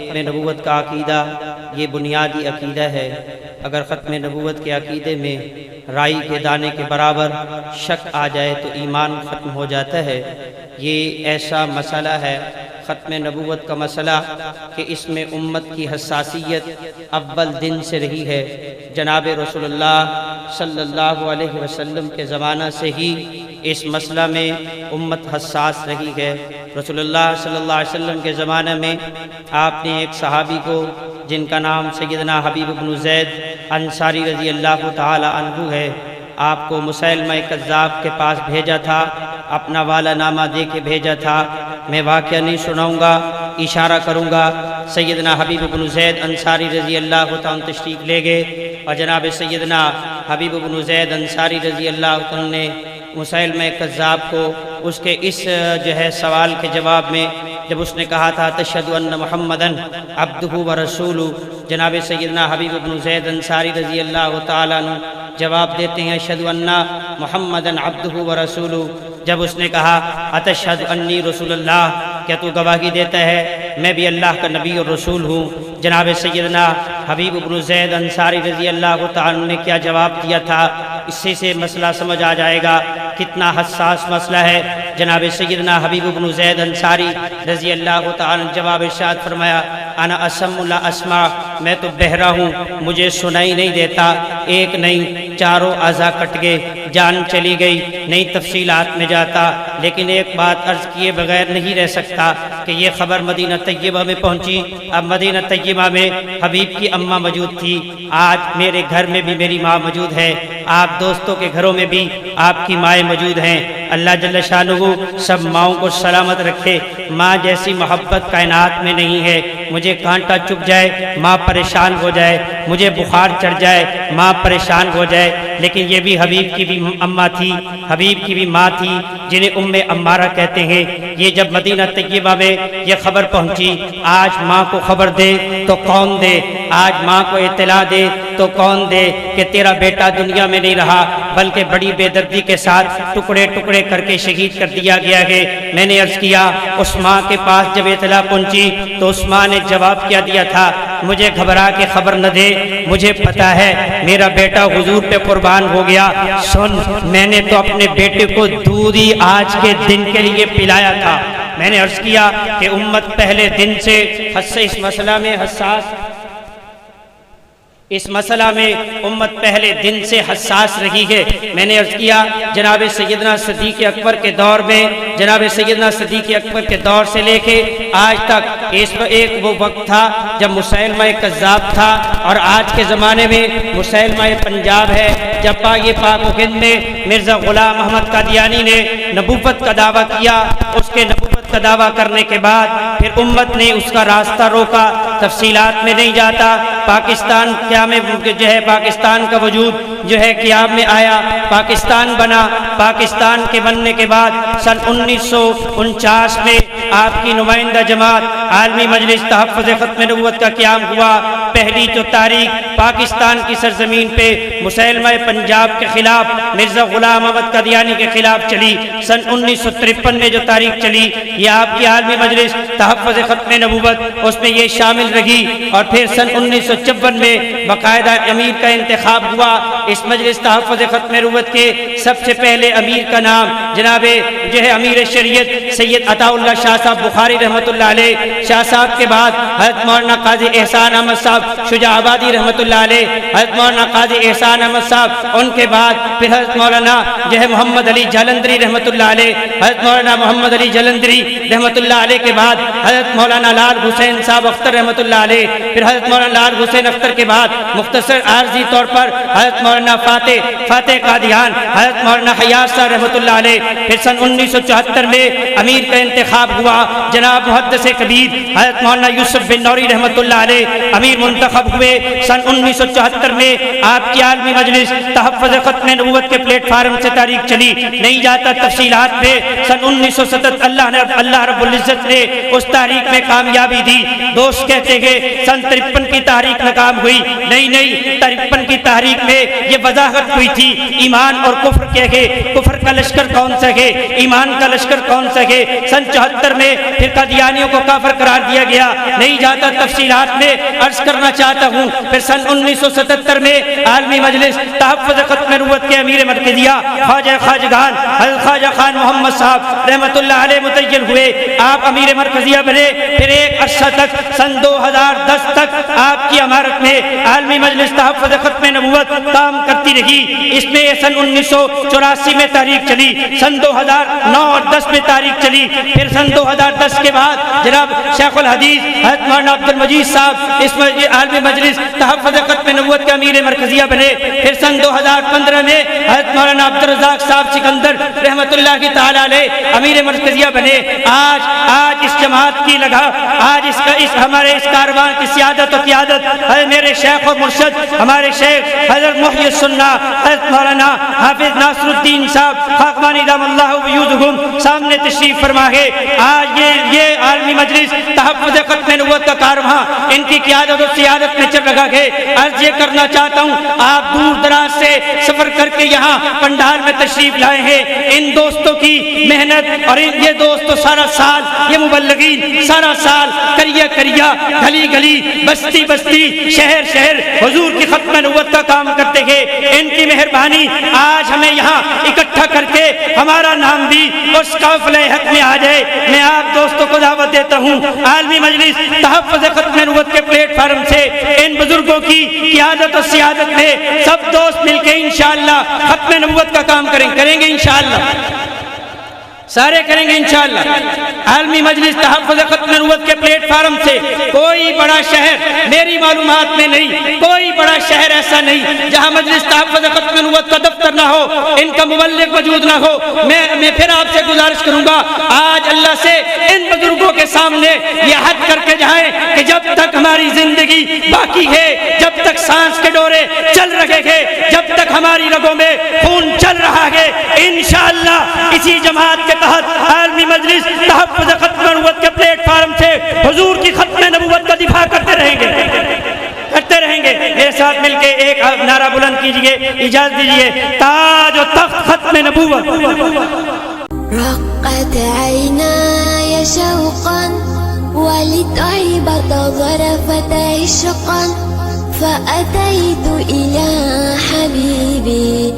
ختم نبوت کا عقیدہ یہ بنیادی عقیدہ ہے۔ اگر ختم نبوت کے عقیدے میں رائی کے دانے کے برابر شک آ جائے تو ایمان ختم ہو جاتا ہے۔ یہ ایسا مسئلہ ہے ختم نبوت کا مسئلہ کہ اس میں امت کی حساسیت اول دن سے رہی ہے۔ جناب رسول اللہ صلی اللہ علیہ وسلم کے زمانہ سے ہی اس مسئلہ میں امت حساس رہی ہے۔ رسول اللہ صلی اللہ علیہ وسلم کے زمانہ میں آپ نے ایک صحابی کو جن کا نام سیدنا حبیب بن زید انصاری رضی اللہ تعالی عنہ ہے، آپ کو مسیلمہ کذاب کے پاس بھیجا تھا، اپنا والا نامہ دے کے بھیجا تھا۔ میں واقعہ نہیں سناؤں گا، اشارہ کروں گا۔ سیدنا حبیب بن زید انصاری رضی اللہ تعالی تشریف لے گئے اور جناب سیدنا حبیب بن زید انصاری رضی اللہ تعالی نے مسیلمہ کذاب کو اس کے اس سوال کے جواب میں جب اس نے کہا تھا تشہد ان محمدن عبدہ و رسولہ، جناب سیدنا حبیب بن زید انصاری رضی اللہ تعالیٰ عنہ جواب دیتے ہیں اشہد ان محمدن عبدہ و رسولہ۔ جب اس نے کہا اتشہد انی رسول اللہ، کیا تو گواہی دیتا ہے میں بھی اللہ کا نبی اور رسول ہوں؟ جناب سیدنا حبیب بن زید انصاری رضی اللہ تعالیٰ نے کیا جواب دیا تھا، اس سے مسئلہ سمجھ آ جائے گا کتنا حساس مسئلہ ہے۔ جناب سیدنا حبیب بن زید انصاری رضی اللہ تعالیٰ نے جواب ارشاد فرمایا انا اسم لا اسمع، میں تو بہرا ہوں، مجھے سنائی نہیں دیتا۔ ایک نہیں چاروں اعضاء کٹ گئے، جان چلی گئی، نہیں تفصیلات میں جاتا، لیکن ایک بات عرض کیے بغیر نہیں رہ سکتا کہ یہ خبر مدینہ طیبہ میں پہنچی۔ اب مدینہ طیبہ میں حبیب کی اماں موجود تھی، آج میرے گھر میں بھی میری ماں موجود ہے، آپ دوستوں کے گھروں میں بھی آپ کی مائیں موجود ہیں۔ اللہ جل شانہ سب ماؤں کو سلامت رکھے۔ ماں جیسی محبت کائنات میں نہیں ہے۔ مجھے کانٹا چبھ جائے ماں پریشان ہو جائے، مجھے بخار چڑھ جائے ماں پریشان ہو جائے، لیکن یہ بھی حبیب کی بھی اماں تھی، حبیب کی بھی ماں تھی، جنہیں ام عمارہ کہتے ہیں۔ یہ جب مدینہ طیبہ میں یہ خبر پہنچی، آج ماں کو خبر دے تو کون دے، آج ماں کو اطلاع دے تو کون دے کہ تیرا بیٹا دنیا میں نہیں رہا، بلکہ بڑی بے دردی کے ساتھ ٹکڑے ٹکڑے کر کے شہید کر دیا گیا ہے۔ میں نے عرض کیا اس ماں کے پاس جب اطلاع پہنچی تو اس ماں نے جواب کیا دیا تھا، مجھے گھبرا کے خبر نہ دے، مجھے پتہ ہے میرا بیٹا حضور پہ قربان ہو گیا۔ سن، میں نے تو اپنے بیٹے کو دودھ ہی آج کے دن کے لیے پلایا تھا۔ میں نے عرض کیا کہ امت پہلے دن سے اس مسئلہ میں حساس، اس مسئلہ میں امت پہلے دن سے حساس رہی ہے۔ میں نے عرض کیا جناب سیدنا صدیق اکبر کے دور میں، جناب سیدنا صدیق اکبر کے دور سے لے کے آج تک اس پر ایک وہ وقت تھا جب مسیلمہ کذاب تھا، اور آج کے زمانے میں مسیلمہ پنجاب ہے۔ جب یہ پاک و ہند میں مرزا غلام احمد قادیانی نے نبوت کا دعویٰ کیا، اس کے نبوت کا دعویٰ کرنے کے بعد پھر امت نے اس کا راستہ روکا۔ تفصیلات میں نہیں جاتا، پاکستان پاکستان کا وجود قیام میں آیا، پاکستان بنا۔ پاکستان کے بننے کے بعد سن 1949 میں آپ کی نمائندہ جماعت عالمی مجلس تحفظ ختم نبوت کا قیام ہوا۔ پہلی جو تاریخ پاکستان کی سرزمین پہ مسیلمہ پنجاب کے خلاف، مرزا غلام احمد قادیانی کے خلاف چلی، سن 1953 میں جو تاریخ چلی، یہ آپ کی عالمی مجلس تحفظ ختم نبوت اس میں یہ شامل رہی۔ اور پھر سن 1954 میں باقاعدہ امیر کا انتخاب ہوا۔ اس مجلس تحفظ ختم نبوت کے سب سے پہلے امیر کا نام جناب امیر شریعت سید عطا اللہ شاہ صاحب بخاری رحمۃ اللہ علیہ۔ شاہ صاحب کے بعد حضرت مولانا قاضی احسان احمد صاحب شجاع آبادی رحمۃ اللہ علیہ، حضرت مولانا قاضی احسان احمد صاحب، ان کے بعد پھر حضرت مولانا محمد علی جالندری رحمۃ اللہ علیہ، حضرت مولانا محمد علی جالندری رحمۃ اللہ علیہ کے بعد حضرت مولانا لال حسین صاحب اختر رحمۃ اللہ علیہ، پھر حضرت مولانا لال حسین اختر کے بعد مختصر عارضی طور پر حضرت مولانا فاتح قادیان، حضرت مولانا حیات صاحب رحمۃ اللہ علیہ۔ پھر سن 1974 میں امیر کا انتخاب ہوا، جناب محدث کبیر حضرت مولانا یوسف بن نوری رحمۃ اللہ علیہ امیر منتخب ہوئے۔ سن 1974 میں آپ کی عالمی مجلس تحفظ ختم نبوت کے پلیٹ فارم سے تاریخ چلی، نہیں جاتا تفصیلات میں۔ سن 1977 اللہ رب العزت نے اس تاریخ میں کامیابی دی۔ دوست کہتے ہیں سن 53 کی تاریخ ناکام ہوئی، نہیں 53 کی تاریخ میں یہ وضاحت ہوئی تھی ایمان اور کفر کے ہے، کفر کا لشکر کون سا ہے، ایمان کا لشکر کون سا ہے۔ سن 74 میں پھر قادیانیوں کو کافر قرار دیا گیا، نہیں جاتا تفصیلات میں عرض کرنا چاہتا ہوں۔ پھر سن 1977 میں عالمی مجلس تحفظ ختم نبوت کے امیر مرکزیہ خواجہ خواجگان حضرت خواجہ خان محمد صاحب رحمۃ اللہ علیہ متعین ہوئے، آپ امیر مرکزیہ بنے۔ پھر ایک عرصہ تک سن 2010 تک آپ کی امارت میں عالمی مجلس تحفظ ختم نبوت کام کرتی رہی۔ اس میں سن 1984 میں تحریک چلی، سن 2009 اور 10 میں تحریک چلی۔ پھر سن 2010 کے بعد جناب شیخ الحدیث حضرت مولانا عبد المجید صاحب اس میں عالمی مجلس تحفظ ختم نبوت کے امیر مرکزیہ بنے۔ پھر سن 2015 میں حضرت مولانا عبد الرزاق صاحب سکندر رحمۃ اللہ تعالی علیہ امیر مرکزیہ بنے۔ آج اس جماعت کی لگا، آج اس ہمارے اس کاروان کی سیادت و قیادت میرے شیخ اور مرشد ہمارے شیخ حضرت محی السنہ حضرت مولانا حافظ ناصر الدین صاحب خاقانی دام اللہ ویوزہم سامنے تشریف فرما ہے۔ آج یہ عالمی مجلس تحفظ ختم نبوت کا کارواں ان کی قیادت و سیادت میں چل رہا ہے۔ عرض یہ کرنا چاہتا ہوں، آپ دور دراز سے سفر کر کے یہاں پنڈال میں تشریف لائے ہیں، ان دوستوں کی محنت اور یہ دوستوں سارا سال، یہ مبلغین سارا سال کریا کریا گلی گلی بستی بستی شہر شہر حضور کی ختم نبوت کا کام کرتے ہیں۔ ان کی مہربانی آج ہمیں یہاں اکٹھا کر کے ہمارا نام بھی اس قافلہ حق میں آ جائے۔ میں آپ دوستوں کو دعوت دیتا ہوں، عالمی مجلس تحفظ ختم نبوت کے پلیٹ فارم سے ان بزرگوں کی قیادت و سیادت میں سب دوست مل کے انشاءاللہ ختم نبوت کا کام کریں گے انشاءاللہ، سارے کریں گے انشاءاللہ۔ عالمی مجلس تحفظ ختم نبوت کے پلیٹ فارم سے کوئی بڑا شہر میری معلومات میں نہیں، کوئی بڑا شہر ایسا نہیں جہاں مجلس تحفظ ختم نبوت کا دفتر نہ ہو، ان کا مبلغ موجود نہ ہو۔ میں پھر آپ سے گزارش کروں گا، آج اللہ سے ان بزرگوں کے سامنے یہ عہد کر کے جائیں کہ جب تک ہماری زندگی باقی ہے، جب تک سانس کے ڈورے چل رہے ہیں، جب تک ہماری رگوں میں خون چل رہا ہے، انشاءاللہ اسی جماعت کے تحت عالمی مجلس تحفظ ختم نبوت کے پلیٹ فارم سے حضور کی ختم نبوت کا دفاع کرتے رہیں گے۔ میرے ساتھ مل کے ایک نعرہ بلند کیجئے، اجازت دیجئے، تاج و تخت ختم نبوت۔ رقت عيناي شوقا ولطيبة ظرفت عشقا فأتيت إلى حبيبي